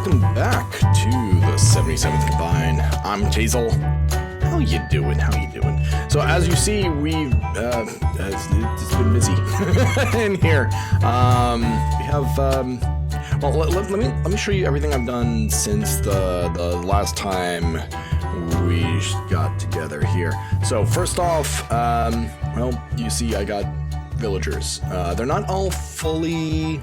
welcome back to the 77th Combine. I'm McTasel. How you doing? So as you see, we've it's been busy in here. We have well, let me show you everything I've done since the last time we got together here. So first off, well, you see I got villagers. They're not all fully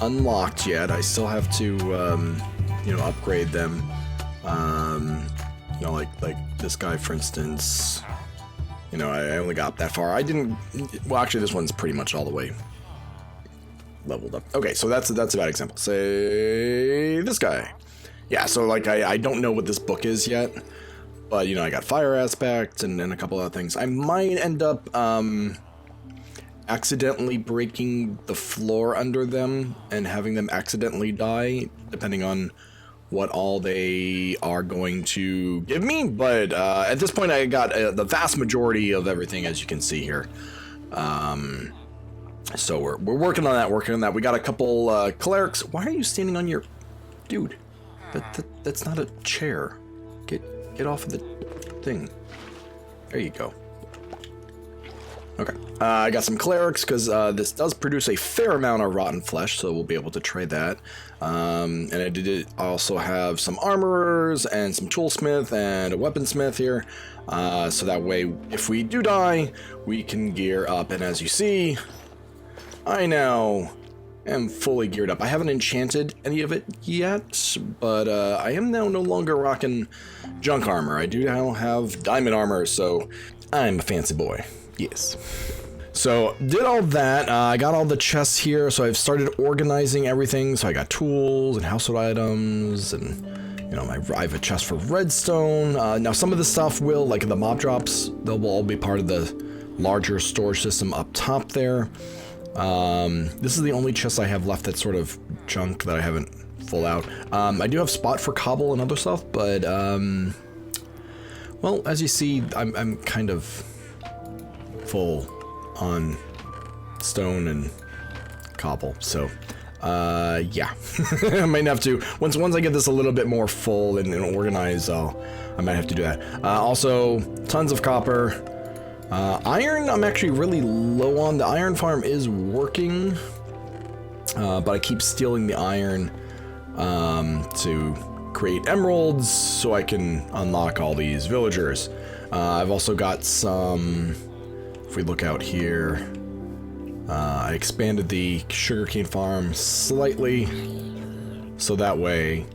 unlocked yet. I still have to upgrade them. Like this guy, for instance. I only got that far. I didn't. Well, actually, this one's pretty much all the way leveled up. Okay, so that's a bad example. Say this guy. Yeah. So like I don't know what this book is yet, but I got fire aspect and a couple other things. I might end up accidentally breaking the floor under them and having them accidentally die, depending on what all they are going to give me. But at this point, I got the vast majority of everything, as you can see here. So we're working on that. We got a couple clerics. Why are you standing on your... Dude, that's not a chair. Get off of the thing. There you go. Okay, I got some clerics because this does produce a fair amount of rotten flesh, so we'll be able to trade that. And I also have some armorers and some toolsmith and a weaponsmith here, so that way if we do die, we can gear up. And as you see, I now am fully geared up. I haven't enchanted any of it yet, but I am now no longer rocking junk armor. I do now have diamond armor, so I'm a fancy boy. Yes. So did all that. I got all the chests here, so I've started organizing everything. So I got tools and household items, and I have a chest for redstone. Now some of the stuff will, like the mob drops, they'll all be part of the larger storage system up top there. This is the only chest I have left that's sort of junk that I haven't full out. I do have spot for cobble and other stuff, but well, as you see, I'm kind of full on stone and cobble, so yeah. I might have to once I get this a little bit more full and organized, I might have to do that. Also tons of copper. Iron, I'm actually really low on. The iron farm is working, but I keep stealing the iron to create emeralds so I can unlock all these villagers. I've also got some... If we look out here, I expanded the sugarcane farm slightly, so that way,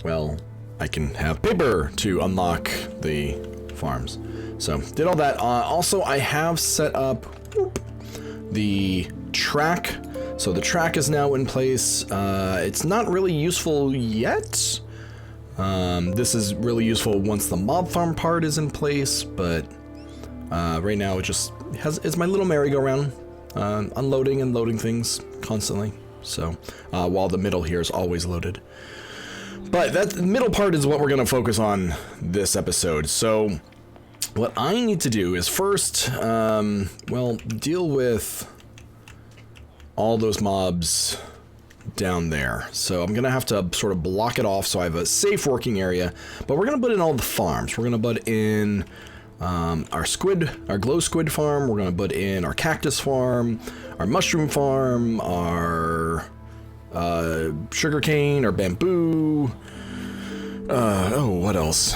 well, I can have paper to unlock the farms. So, did all that. Also, I have set up the track. So the track is now in place. It's not really useful yet. This is really useful once the mob farm part is in place, but right now it's my little merry-go-round, unloading and loading things constantly. So while the middle here is always loaded. But the middle part is what we're going to focus on this episode. So what I need to do is first, well, deal with all those mobs down there. So I'm going to have to sort of block it off so I have a safe working area. But we're going to put in all the farms. We're going to put in our glow squid farm. We're going to put in our cactus farm, our mushroom farm, our sugarcane, our bamboo. What else?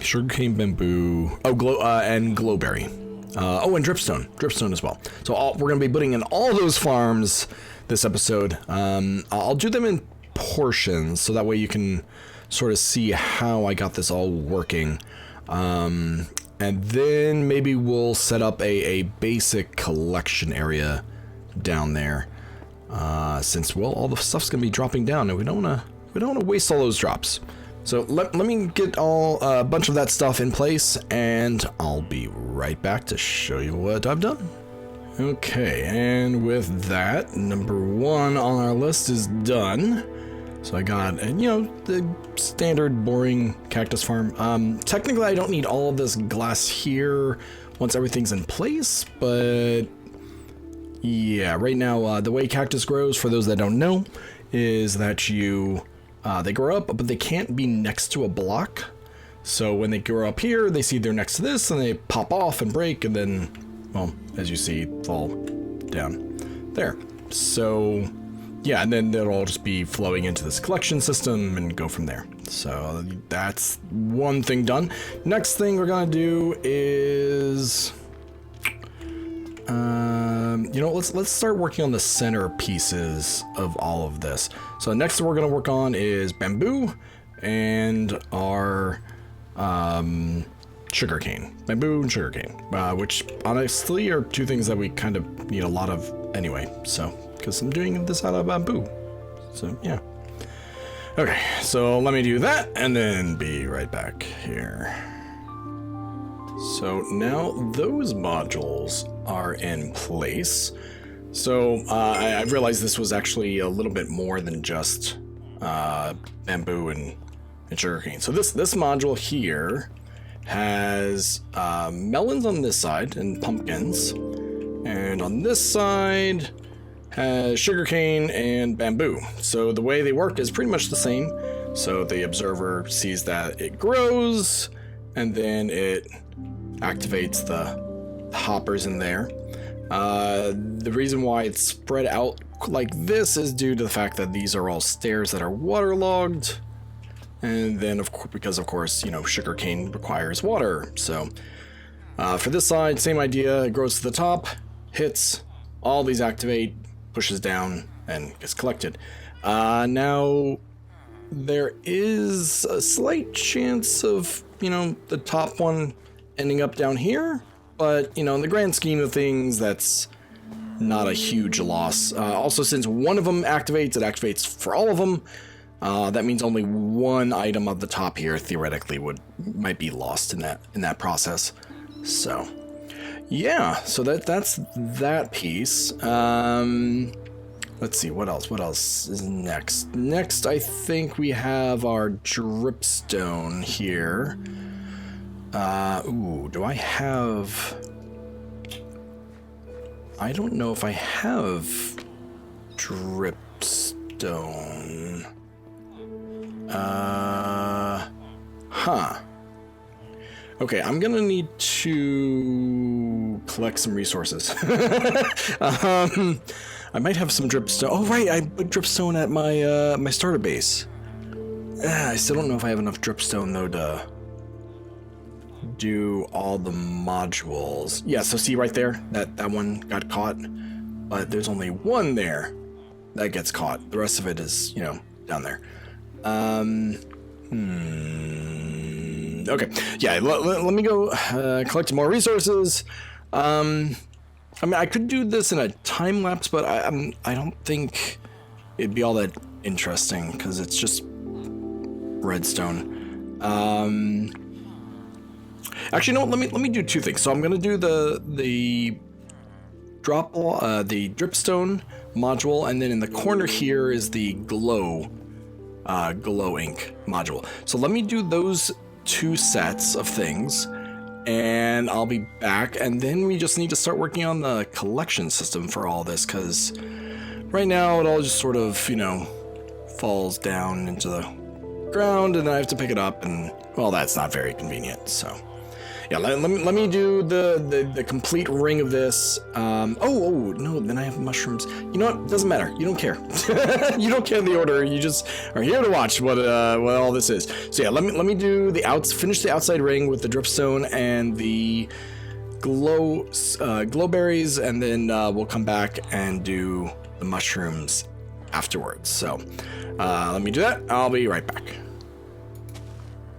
Sugarcane, bamboo. And glowberry. And dripstone as well. So we're going to be putting in all those farms this episode. I'll do them in portions, so that way you can sort of see how I got this all working. And then maybe we'll set up a basic collection area down there. Since, well, all the stuff's going to be dropping down, and we don't want to waste all those drops. So let me get a bunch of that stuff in place, and I'll be right back to show you what I've done. Okay, and with that, number one on our list is done. So I got, the standard boring cactus farm. Technically, I don't need all of this glass here once everything's in place, but yeah, right now, the way cactus grows, for those that don't know, is that you, they grow up, but they can't be next to a block. So when they grow up here, they see they're next to this, and they pop off and break, and then, well, as you see, fall down there. So, yeah, and then they'll all just be flowing into this collection system and go from there. So that's one thing done. Next thing we're gonna do is, you know, let's start working on the center pieces of all of this. So next thing we're gonna work on is bamboo and our sugarcane. Bamboo and sugarcane, which honestly are two things that we kind of need a lot of anyway. So, because I'm doing this out of bamboo. So yeah. Okay, so let me do that and then be right back here. So now those modules are in place. So I realized this was actually a little bit more than just bamboo and sugarcane. So this module here has melons on this side and pumpkins, and on this side has sugarcane and bamboo. So the way they work is pretty much the same. So the observer sees that it grows, and then it activates the hoppers in there. The reason why it's spread out like this is due to the fact that these are all stairs that are waterlogged. And then, because of course, you know, sugarcane requires water. So for this side, same idea. It grows to the top, hits, all these activate, pushes down, and gets collected. Now, there is a slight chance of, you know, the top one ending up down here. But, you know, in the grand scheme of things, that's not a huge loss. Also, since one of them activates, it activates for all of them. That means only one item of the top here theoretically might be lost in that process. So, yeah. So that's that piece. Let's see what else. What else is next? Next, I think we have our dripstone here. Ooh, do I have? I don't know if I have dripstone. Huh. Okay, I'm gonna need to collect some resources. I might have some dripstone. Oh, right, I put dripstone at my my starter base. I still don't know if I have enough dripstone though to do all the modules. Yeah, so see right there, that one got caught, but there's only one there that gets caught. The rest of it is, you know, down there. Okay, yeah, let me go collect some more resources. I mean, I could do this in a time lapse, but I don't think it'd be all that interesting because it's just redstone. Actually, no. Let me do two things. So I'm gonna do the dripstone module, and then in the corner here is the glow ink module. So let me do those two sets of things, and I'll be back. And then we just need to start working on the collection system for all this, because right now it all just sort of, you know, falls down into the ground, and then I have to pick it up, and well, that's not very convenient. So yeah, let me do the complete ring of this. Oh no, then I have mushrooms. You know what? Doesn't matter. You don't care. You don't care the order. You just are here to watch what all this is. So yeah, let me do finish the outside ring with the dripstone and the glowberries, and then we'll come back and do the mushrooms afterwards. So let me do that. I'll be right back.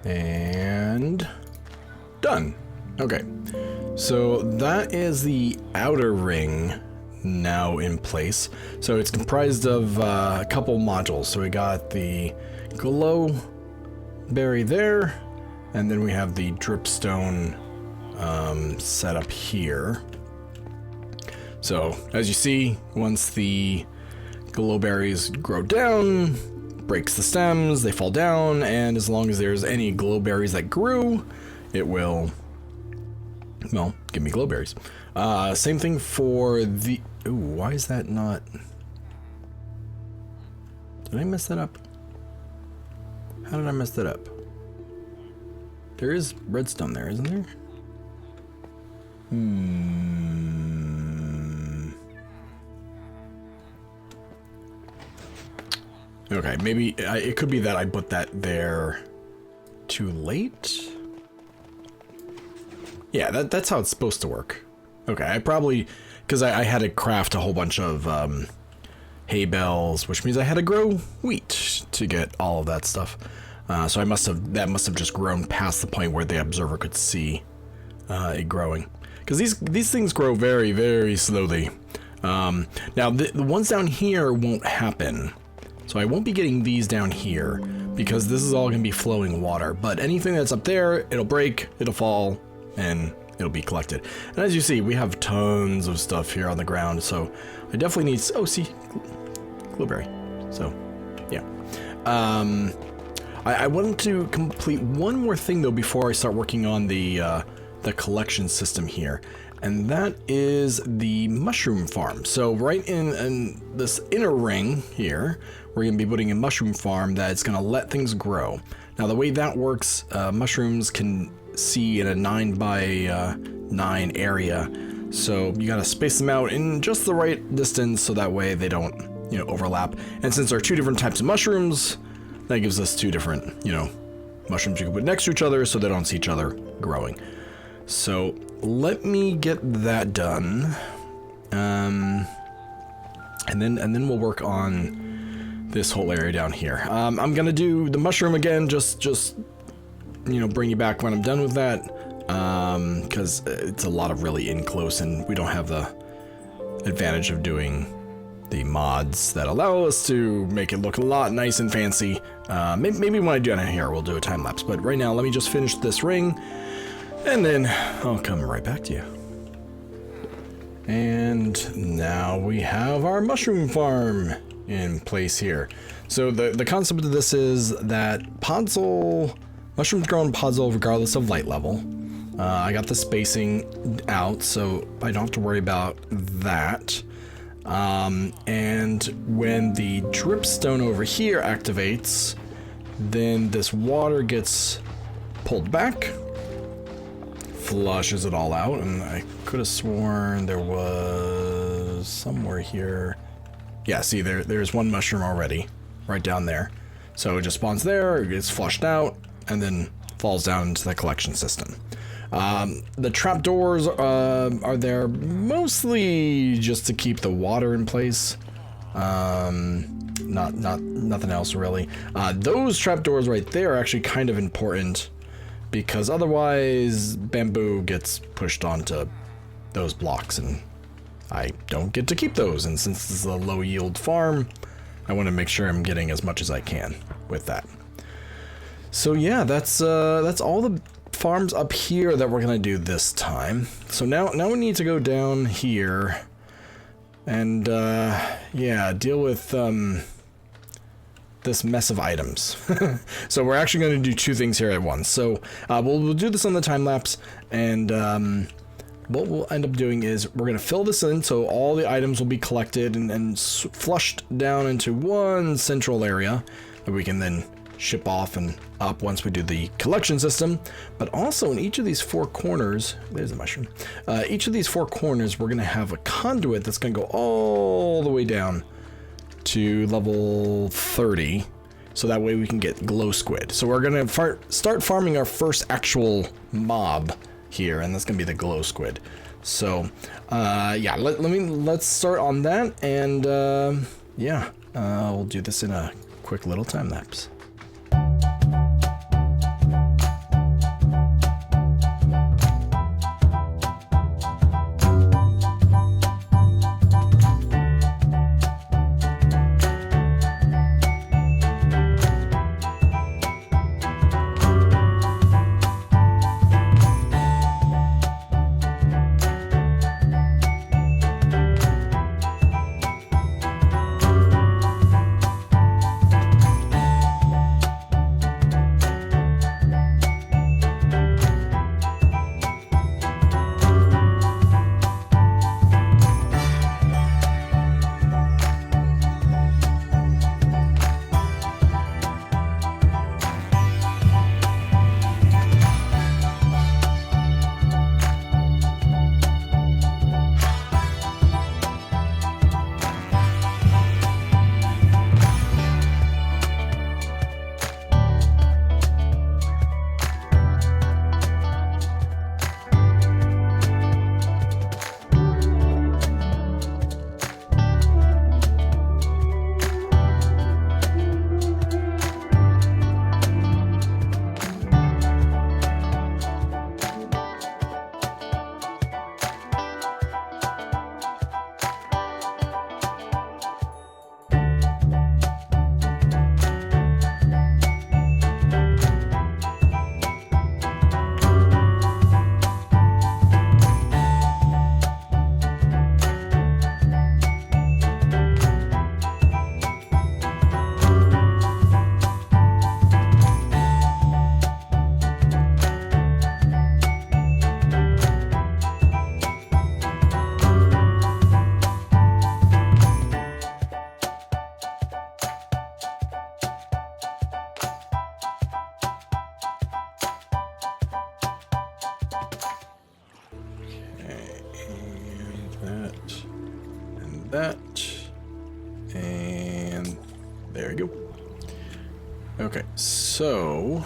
And done. Okay, so that is the outer ring now in place. So it's comprised of a couple modules. So we got the glow berry there, and then we have the dripstone set up here. So as you see, once the glowberries grow down, breaks the stems, they fall down, and as long as there's any glowberries that grew, it will, well, give me glowberries. Same thing for the... Ooh, why is that not... Did I mess that up? How did I mess that up? There is redstone there, isn't there? Okay, maybe it could be that I put that there too late. Yeah, that's how it's supposed to work. Okay, I probably, because I had to craft a whole bunch of hay bales, which means I had to grow wheat to get all of that stuff. So that must have just grown past the point where the observer could see it growing. Because these things grow very, very slowly. Now the ones down here won't happen. So I won't be getting these down here because this is all going to be flowing water. But anything that's up there, it'll break, it'll fall, and it'll be collected. And as you see, we have tons of stuff here on the ground. So I definitely need... Oh, see, blueberry. So, yeah. I wanted to complete one more thing though before I start working on the collection system here, and that is the mushroom farm. So right in this inner ring here, we're going to be putting a mushroom farm that's going to let things grow. Now the way that works, mushrooms can see in a 9 by 9 area, so you got to space them out in just the right distance so that way they don't, you know, overlap. And since there are 2 different types of mushrooms, that gives us 2 different, you know, mushrooms you can put next to each other so they don't see each other growing. So let me get that done, and then we'll work on this whole area down here. I'm gonna do the mushroom again, just you know, bring you back when I'm done with that, because it's a lot of really in close, and we don't have the advantage of doing the mods that allow us to make it look a lot nice and fancy. Maybe when I do it here, we'll do a time lapse. But right now, let me just finish this ring. And then I'll come right back to you. And now we have our mushroom farm in place here. So the concept of this is that mushrooms grow in podzol regardless of light level. I got the spacing out, so I don't have to worry about that. And when the dripstone over here activates, then this water gets pulled back, flushes it all out, and I could have sworn there was somewhere here. Yeah, see, there's one mushroom already, right down there. So it just spawns there, it gets flushed out, and then falls down into the collection system. The trapdoors are there mostly just to keep the water in place. Nothing else really. Those trapdoors right there are actually kind of important, because otherwise bamboo gets pushed onto those blocks and I don't get to keep those. And since this is a low yield farm, I want to make sure I'm getting as much as I can with that. So yeah, that's all the farms up here that we're gonna do this time. So now we need to go down here and yeah, deal with this mess of items. So we're actually going to do 2 things here at once. So we'll do this on the time lapse, and what we'll end up doing is we're going to fill this in so all the items will be collected and flushed down into one central area that we can then ship off and up once we do the collection system. But also in each of these 4 corners, there's a mushroom, each of these 4 corners we're going to have a conduit that's going to go all the way down to level 30, so that way we can get glow squid. So we're gonna start farming our first actual mob here, and that's gonna be the glow squid. So yeah, let's start on that, and yeah, we'll do this in a quick little time lapse. There you go. Okay, so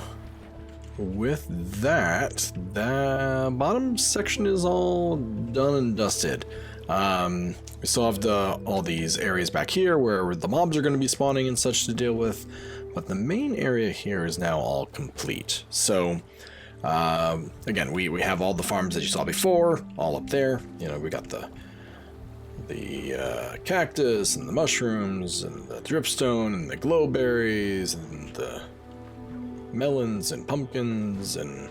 with that, the bottom section is all done and dusted. We still have all these areas back here where the mobs are going to be spawning and such to deal with, but the main area here is now all complete. So again, we have all the farms that you saw before, all up there. You know, we got the cactus and the mushrooms and the dripstone and the glowberries and the melons and pumpkins and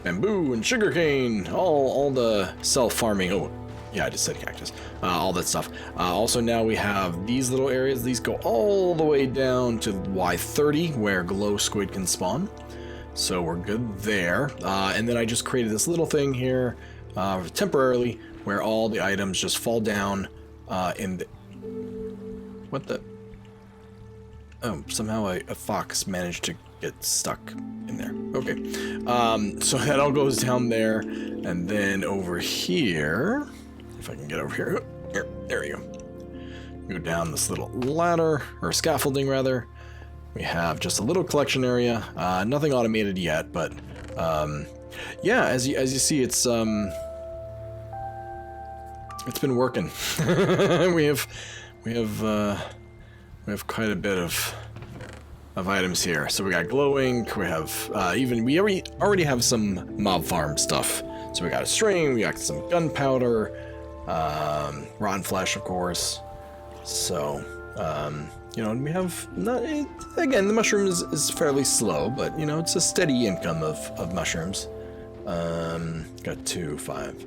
bamboo and sugarcane, all the self-farming. Oh, yeah, I just said cactus. All that stuff. Also, now we have these little areas. These go all the way down to Y30, where glow squid can spawn. So we're good there. And then I just created this little thing here temporarily, where all the items just fall down in the... What the... Oh, somehow a fox managed to get stuck in there. Okay. So that all goes down there. And then over here... If I can get over here. There we go. Go down this little ladder, or scaffolding rather. We have just a little collection area. Nothing automated yet, but... yeah, as you see, it's been working. we have quite a bit of items here. So we got glow ink. We have we already have some mob farm stuff. So we got a string. We got some gunpowder, rotten flesh, of course. So you know, we have again, the mushrooms is fairly slow, but you know, it's a steady income of mushrooms. Got 2, 5.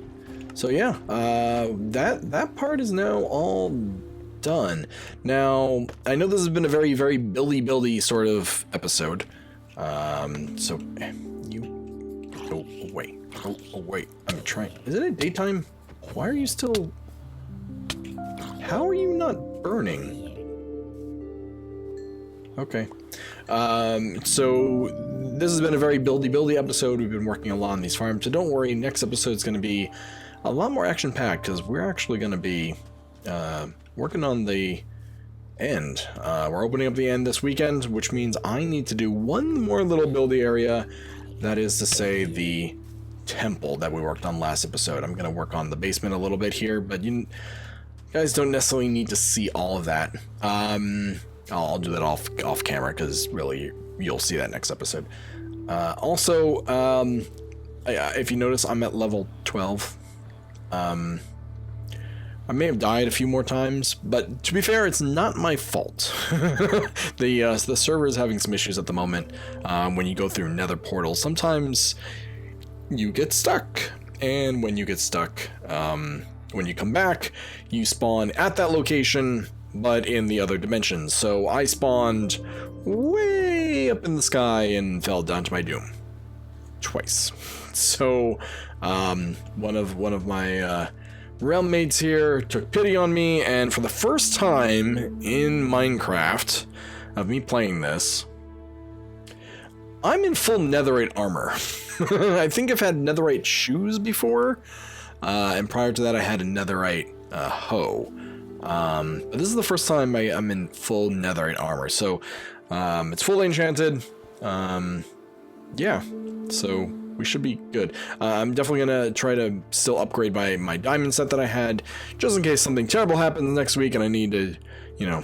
So yeah, that part is now all done. Now, I know this has been a very, very buildy sort of episode. So you go away. Go away. I'm trying. Is it a daytime? Why are you still... How are you not burning? Okay. So this has been a very buildy episode. We've been working a lot on these farms, so don't worry, next episode is going to be a lot more action-packed, because we're actually going to be working on the end. We're opening up the end this weekend, which means I need to do one more little buildy area. That is to say, the temple that we worked on last episode. I'm going to work on the basement a little bit here, but you guys don't necessarily need to see all of that. I'll do that off camera, because really you'll see that next episode. Also, if you notice, I'm at level 12. I may have died a few more times, but to be fair, it's not my fault. The server is having some issues at the moment. When you go through nether portals, sometimes you get stuck, and when you get stuck, when you come back, you spawn at that location, but in the other dimensions. So I spawned way up in the sky and fell down to my doom twice. So one of my realm mates here took pity on me, and for the first time in Minecraft of me playing this, I'm in full netherite armor. I think I've had netherite shoes before, and prior to that I had a netherite hoe. But this is the first time I'm in full netherite armor, so it's fully enchanted. Yeah, so we should be good. I'm definitely gonna try to still upgrade my diamond set that I had, just in case something terrible happens next week and I need to, you know,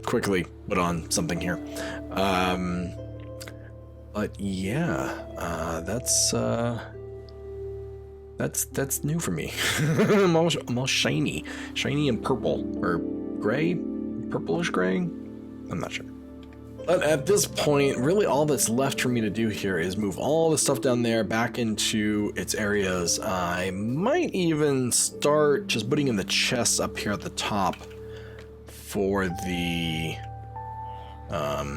quickly put on something here. But yeah, that's new for me. I'm all shiny and purple, or gray, purplish gray. I'm not sure. But at this point, really all that's left for me to do here is move all the stuff down there back into its areas. I might even start just putting in the chests up here at the top for the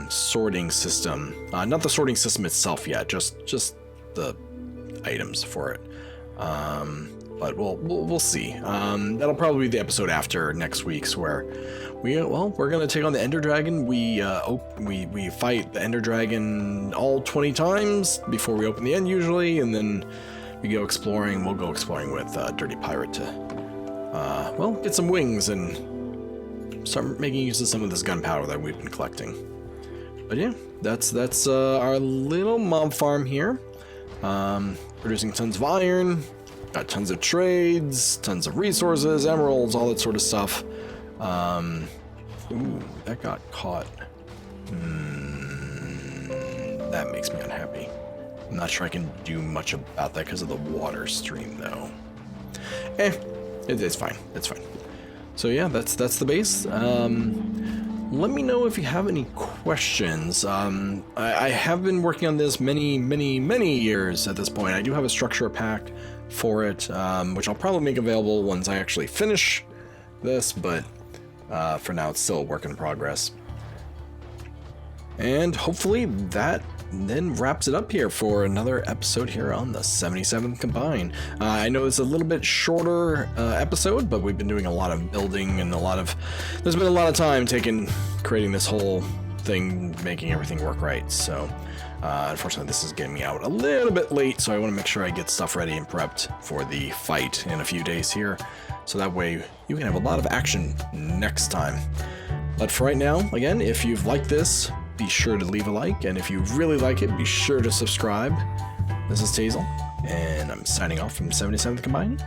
sorting system. Not the sorting system itself yet, just the items for it. But we'll see. That'll probably be the episode after next week's, where we're gonna take on the Ender Dragon. We fight the Ender Dragon all 20 times before we open the end usually, and then we go exploring. We'll go exploring with Dirty Pirate to get some wings and start making use of some of this gunpowder that we've been collecting. But yeah, that's our little mob farm here. Producing tons of iron, got tons of trades, tons of resources, emeralds, all that sort of stuff. Ooh, that got caught. That makes me unhappy. I'm not sure I can do much about that because of the water stream, though. It's fine. It's fine. So yeah, that's the base. Let me know if you have any questions. I have been working on this many years at this point. I do have a structure pack for it, which I'll probably make available once I actually finish this, but for now it's still a work in progress. And hopefully that then wraps it up here for another episode here on the 77th Combine. I know it's a little bit shorter episode, but we've been doing a lot of building and there's been a lot of time taken creating this whole thing, making everything work right. So unfortunately this is getting me out a little bit late, so I want to make sure I get stuff ready and prepped for the fight in a few days here, so that way you can have a lot of action next time. But for right now, again, if you've liked this, be sure to leave a like, and if you really like it, be sure to subscribe. This is McTasel, and I'm signing off from 77th Combine,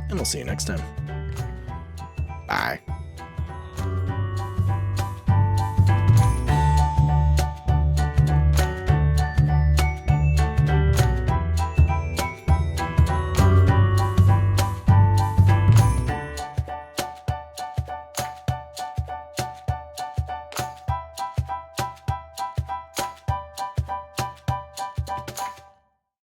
and I'll see you next time. Bye.